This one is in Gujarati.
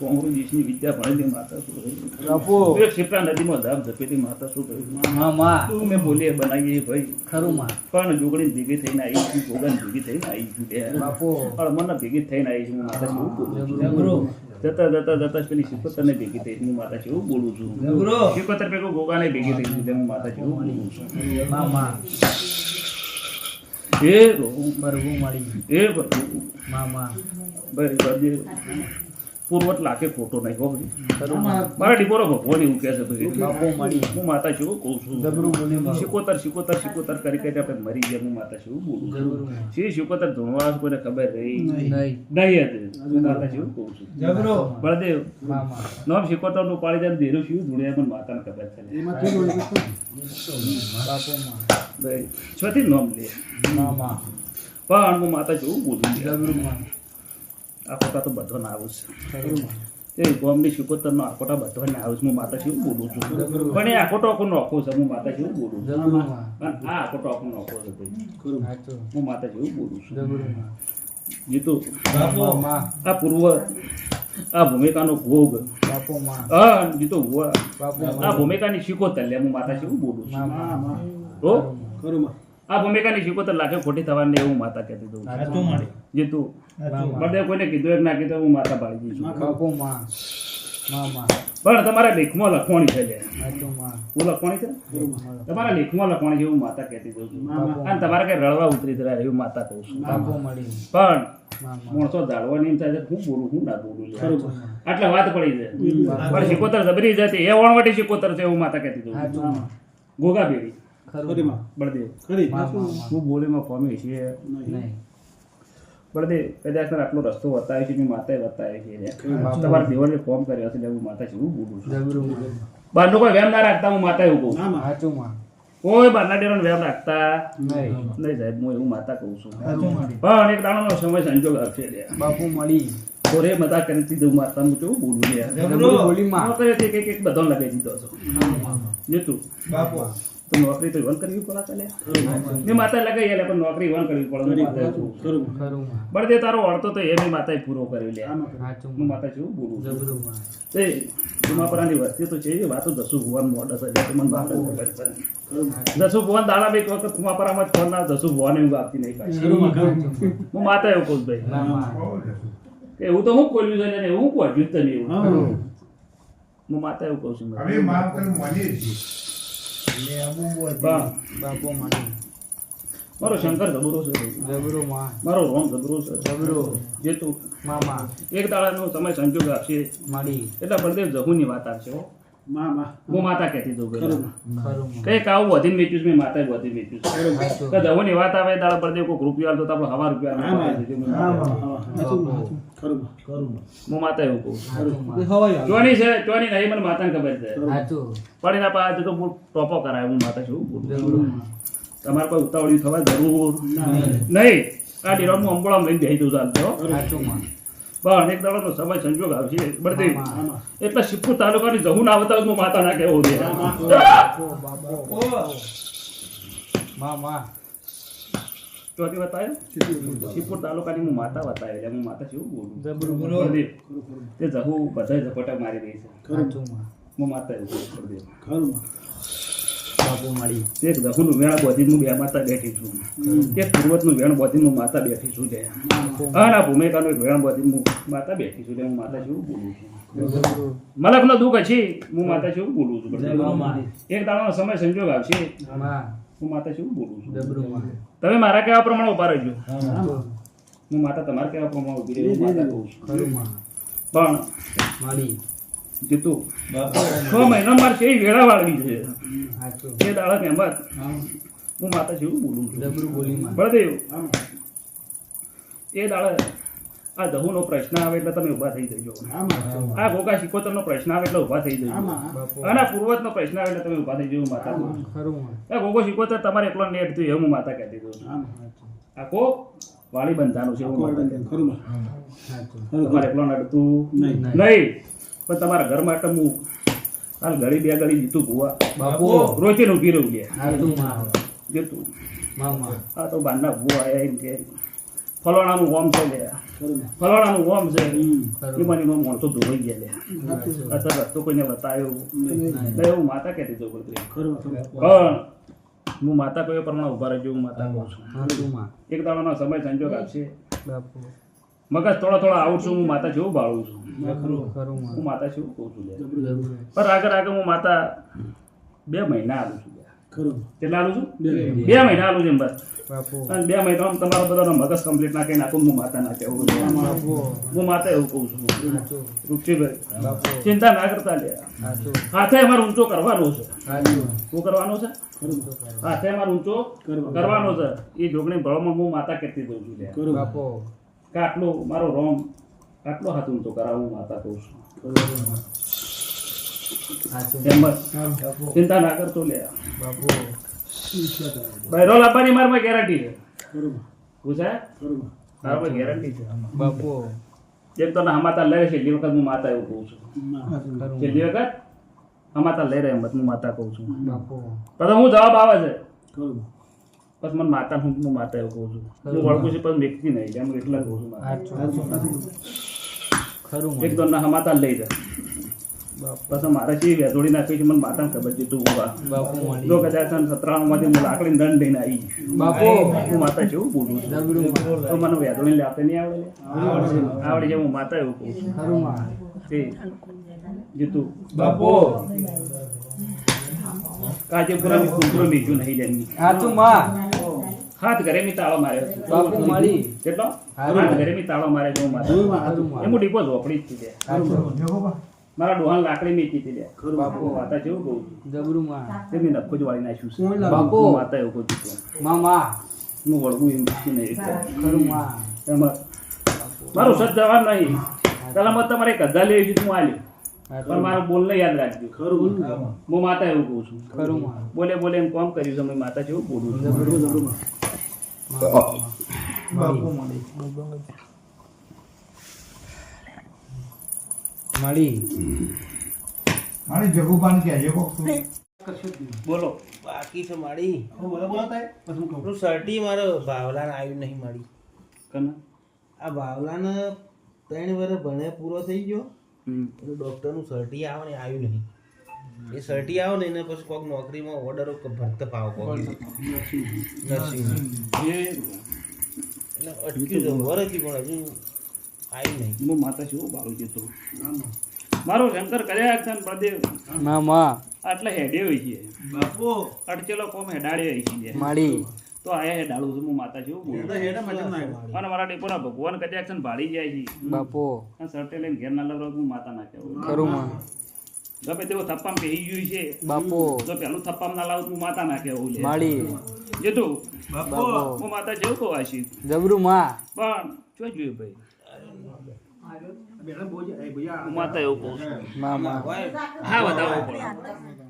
કોંગ્રેસની વિદ્યા ભણેલી માતા શું એક શિપ્રા નદીમાં ધામ ઝપેલી માતા શું કહ્યું મેં બોલીએ બનાવીએ ભાઈ ખરું માં પણ જોગણી ભેગી થઈને આવી છું ભોગન ભેગી થઈને આવી છું પણ મને ભેગી થઈને આવી છું માતા શું બોલું જતા જતા પેલી શિકોતરને ભેગી થઈ હું માતા જેવું બોલું છું શિકોતર પેલું ગોગાને ભેગી થઈ છું હું માતા જેવું બોલું છું એ બરવું મળી એ બધું મામા ભાઈ પૂર્વત લાખે ખોટો નહીં હો મારા ડીપોરો ભગવાન એવું કહે છે ભાઈ હું માતા છું કહું છું શિકોતર શિકોતર શિકોતર કરી કરી આપણે મરી ગયા હું માતા છું બોલું છું શિકોતર ધૂણવા કોઈને ખબર રહી નહીં હતી હું માતા છું કહું છું બળદેવ નામ શિકોતર નું પાડી જાય ધીરું શું ધૂણ્યા પણ માતાને ખબર છે ભાઈ છથી નામ લે પણ હું માતા છું બોલું આ ખોટા તો બધો ના આવું છે એ ગોમની શિકોતરનો આકોટા બધો ને આવું હું માતા છું બોલું છું પણ એ આકોટો આખું નોખો છે હું માતા છું બોલું છું પણ આ આકોટો આખું નોખો છે હું માતા છું બોલું છું જીતુ આ પૂર્વ આ ભૂમિકાનો ભોગ હા જીતુ આ ભૂમિકાની શિકોતર લે હું માતા છું બોલું છું તો આ ભૂમિકાની શિકોતર લાગે ખોટી થવાની એવું માતા કહેતી દઉં જીતુ બધે કોઈને કીધું એક ના કીધું હું માતા પાડી દઈશું પણ તમારા લેખમાં લખવાની છે હું લખવાની છે તમારા લેખમાં લખવાની છે એવું માતા કહેતી દઉં છું અને તમારે કઈ રડવા ઉતરી જરા એવું માતા કહું છું પણ માણસો જાળવાની એમ થાય છે હું બોલું હું ના બોલું આટલે વાત પડી છે પણ શિકોતર જબરી જતી એ વણવટી શિકોતર છે એવું માતા કહેતી દઉં ગોગા બેડી બળદેવ હું બોલીમાં કોમી છીએ બળદેવ કદાચ આટલો રસ્તો બતાવ્યો છે મેં માતાએ બતાવ્યો છે તમારા દેવને ફોર્મ કર્યો છે હું માતા છું બોલું છું બહારનો કોઈ વેમ ના રાખતા હું માતા એવું કહું કોઈ બહારના ડેરોને વેમ રાખતા નહીં સાહેબ હું એવું માતા કહું છું પણ એક દાડાનો સમય સંજોગ આવશે બાપુ મળી થોડે મજા કરી દીધું માતા હું કેવું બોલું એક બધો લગાવી દીધો છો જીતું તો નોકરી તો ઇવન કરવી પડે ચાલે મેં માતા લગાવી એટલે પણ નોકરી ઇવન કરવી પડે બળદે તારો અડતો તો એ મેં માતાએ પૂરો કરી લે હું માતા છું બોલું તે ઉમાપરાની વસ્તી તો છે એ વાતો દસુ ભુવન મોડસ એટલે મને બાપ ખબર છે દસુ ભુવન દાડા બે વખત ઉમાપરામાં જ ફોન ના દસુ ભુવન એવું આપતી નહીં પાછી હું માતા એવું કહું ભાઈ એવું તો હું ખોલ્યું છે ને એવું કોઈ જ નહીં એવું હું માતા એવું કહું છું મારો શંકર જબરો છે મારો રોમ જબરો છે જેતું એક દાડાનો સમય સંજોગ આપશે એટલે બળદેવ જહુની વાત આવશે હું માતા કહેતી દઉં કઈ આવું વધીને વેચ્યું મેં માતા વધી વેચ્યું છે જહુની વાત આવે દાડા બળદેવ કોઈ રૂપિયા તો આપણે હવા રૂપિયા હું માતા એવું કહું ચોની છે ચોની નહીં મને માતાને ખબર છે પણ એના પાસે તો ટોપો કરાય હું માતા છું તમારે કોઈ ઉતાવળી થવા જરૂર નહીં આ ડીરોડ હું અંબોળામાં લઈને જઈ દઉં ચાલતો પણ એક દાડાનો સમય સંજોગ આવશે બળદેવ એટલે શિવપુર તાલુકાની જહુ ના આવતા હું માતા ના કહેવું છે ચોથી બતાવ્યો શિવપુર તાલુકાની હું માતા બતાવ્યો એટલે હું માતા છું બોલું તે જહુ બધા ઝપટા મારી દે છે હું માતા એવું એક દખુનું વેણ બોધી હું બે માતા બેઠી છું એક પૂર્વતનું વેણ બોધી હું માતા બેઠી છું છે આ ભૂમિકાનું એક વેણ બોધી હું માતા બેઠી છું હું માતા છું બોલું છું મલકનો દુઃખ છે હું માતા છું બોલું છું એક દાડાનો સમય સંજોગ આવશે હું માતા છું બોલું છું તમે મારા કહેવા પ્રમાણે ઉભા રહેજો હું માતા તમારા કહેવા પ્રમાણે ઉભી રહી માતા કહું છું પણ જીતું 6 મહિના મારે છે વેળા વાળવી છે એ દાડા મહેમત હું માતા જેવું બોલું છું બળદેવ એ દાડા આ જહુનો પ્રશ્ન આવે એટલે તમે ઊભા થઈ જજો આ ગોગા શિકોતરનો પ્રશ્ન આવે એટલે ઊભા થઈ જજો અને પૂર્વતનો પ્રશ્ન આવે એટલે તમે ઊભા થઈ જજો માતા આ ગોગો શિકોતર તમારે એકલો નેટ થયું એવું હું માતા કહેતી દઉં આખો વાળી બંધાનું છે એવું તમારે એકલો નડતું નહીં પણ તમારા ઘર માટે હું હાલ ઘડી બે ઘડી જીતું ભુવા રોચીને ઉભી રહું છે જીતું હા તો બારના ભુવા આવ્યા એમ કે ફલાણાનું ઓમ છે લે ફલાણાનું ઓમ છે એમાં માણસો ધોવાઈ ગયા લે અથવા રસ્તો કોઈને બતાવ્યો એવું માતા કહેતી જો પણ હું માતા કયો પ્રમાણે ઉભા રહેજો હું માતા કહું છું એક દાડાનો સમય સંજોગ આપશે મગજ થોડા આવું છું હું માતા જેવું બાળું છું હું માતા જેવું કહું છું પર આગળ હું માતા 2 મહિના આવું છું કેટલા આવું છું 2 મહિના આવું છું બસ અને 2 મહિનામાં તમારો બધાનો મગજ કમ્પ્લીટ ના કરી નાખું હું માતા ના કહેવું હું માતા એવું કહું છું રૂપસીભાઈ ચિંતા ના કરતા લે હાથે અમારે ઊંચો કરવાનો છે શું કરવાનો છે હાથે અમારે ઊંચો કરવાનો છે એ જોગણી ભળોમાં હું માતા કહેતી દઉં છું લે કે આટલો મારો રોમ આટલો હાથ ઊંચો કરાવું હું માતા કહું છું એમ બસ ચિંતા ના કરતો લે બહેરો લાવવાની મારમાં ગેરંટી છે પૂછાય મારામાં ગેરંટી છે એક તો હમાતા લઈ રહે છેલ્લી વખત હું માતા એવું કહું છું છેલ્લી વખત હમાતા લઈ રહે એમ હું માતા કહું છું પછી હું જવાબ આવે છે બસ મને માતા હું માતા એવું કહું છું હું ઓળખું છું પણ વ્યક્તિ નહીં એમ એટલા કહું છું એક તો હમાતા લઈ રહે પછી મારે જે વેધોડી નાખી છે મને માતાને ખબર છે તું જો કદાચ 17માંથી હું લાકડી દંડ લઈને આવી હું માતા જેવું બોલું છું તો મને વેધોડી લાવતા નહીં આવડે છે હું માતા એવું કહું છું જીતું કાજે પૂરા કુકરો લીધું નહીં લેની હાથ ઘરે મી તાળો માર્યો કેટલો હાથ ઘરે મી તાળો મારે જો માતા એમ ડીપો ઝોપડી જ છે મારા ડોહાન લાકડી મેચી હતી લે બાપુ માતા જેવું કહું જબરુમાં તેની નખો જ વાળી નાખ્યું છે બાપુ માતા એવું કહું છું મામા હું વળવું એમ નહીં ખરુંમાં એમાં મારું સજ જવાન નહીં કલામત તમારે કદા લેવી છે હું આલી પણ મારું બોલને યાદ રાખજો ખરું હું માતા એવું કહું છું ખરુંમાં બોલે એમ કોમ કર્યું છે મેં માતા જેવું બોલું છું બાપુ મારી જગુબાન કે જે બોલો બાકી છે મારી હું સર્ટી મારો ભાવલાને આવ્યું નહીં મારી આ ભાવલાને 3 વર્ષ ભણે પૂરો થઈ ગયો એટલે ડૉક્ટરનું સર્ટી આવે ને આવ્યું નહીં એ સર્ટી આવે ને એને પછી કોઈક નોકરીમાં ઓર્ડર ભરતે પાવ કોક નર્સિંગ એટલે અટક્યું છે વરથી પણ હજુ આવ્યું નહીં હું માતા જેવું બાળું જતો મારો શંકર કર્યા છે પ્રદેવ આટલા હેડે હોય છે બાપુ અડચેલો કોમ હેડાડે હોય છે તો આયા હેડાળું છું હું માતા જેવું બોલું અને મારા ટેપોના ભગવાન કદાચ છે ભાડી જાય છે બાપો સર્ટે લઈને ઘેર ના લવરો હું માતા ના કહેવું ગમે તેવો થપ્પામાં પહેરી ગયું છે બાપો જો પેલું થપ્પામાં ના લાવું હું માતા ના કહેવું જેતું બાપો હું માતા જેવું કહું આશી જબરું માં પણ શું જોયું ભાઈ માતા એવું કહું છું હા બતાવો